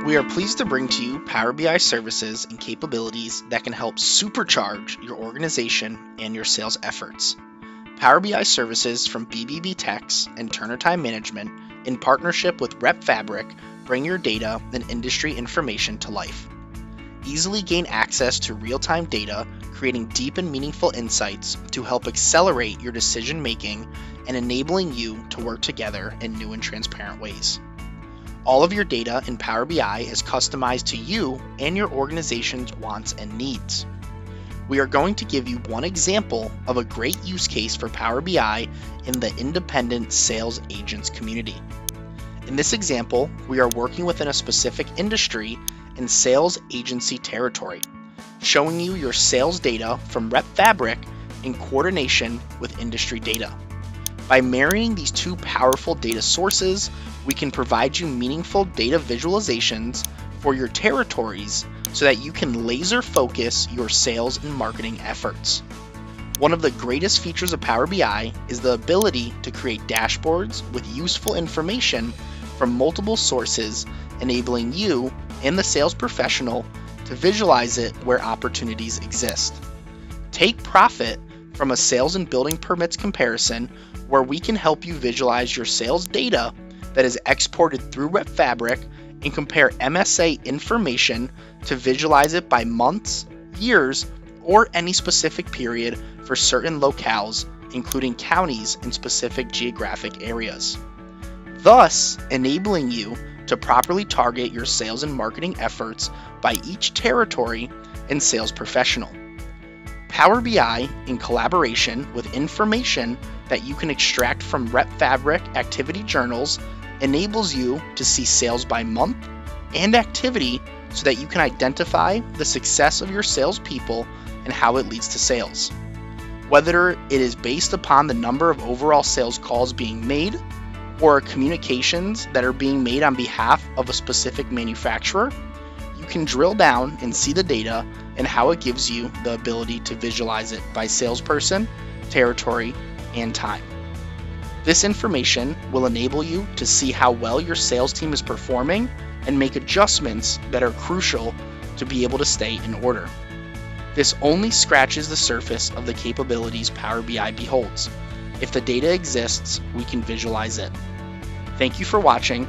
We are pleased to bring to you Power BI services and capabilities that can help supercharge your organization and your sales efforts. Power BI services from BBB Techs and Turner Time Management, in partnership with RepFabric, bring your data and industry information to life. Easily gain access to real-time data, creating deep and meaningful insights to help accelerate your decision making and enabling you to work together in new and transparent ways. All of your data in Power BI is customized to you and your organization's wants and needs. We are going to give you one example of a great use case for Power BI in the independent sales agents community. In this example, we are working within a specific industry and sales agency territory, showing you your sales data from RepFabric in coordination with industry data. By marrying these two powerful data sources, we can provide you meaningful data visualizations for your territories so that you can laser focus your sales and marketing efforts. One of the greatest features of Power BI is the ability to create dashboards with useful information from multiple sources, enabling you and the sales professional to visualize it where opportunities exist. Take profit from a sales and building permits comparison where we can help you visualize your sales data that is exported through RepFabric and compare MSA information to visualize it by months, years, or any specific period for certain locales, including counties in specific geographic areas, thus enabling you to properly target your sales and marketing efforts by each territory and sales professional. Power BI, in collaboration with information that you can extract from RepFabric activity journals, enables you to see sales by month and activity so that you can identify the success of your salespeople and how it leads to sales. Whether it is based upon the number of overall sales calls being made or communications that are being made on behalf of a specific manufacturer, you can drill down and see the data and how it gives you the ability to visualize it by salesperson, territory, and time. This information will enable you to see how well your sales team is performing and make adjustments that are crucial to be able to stay in order. This only scratches the surface of the capabilities Power BI beholds. If the data exists, we can visualize it. Thank you for watching,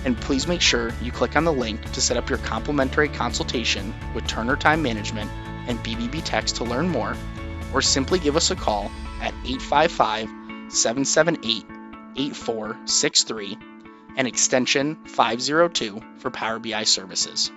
and please make sure you click on the link to set up your complimentary consultation with Turner Time Management and BBB Techs to learn more, or simply give us a call at 855-778-8463 and extension 502 for Power BI services.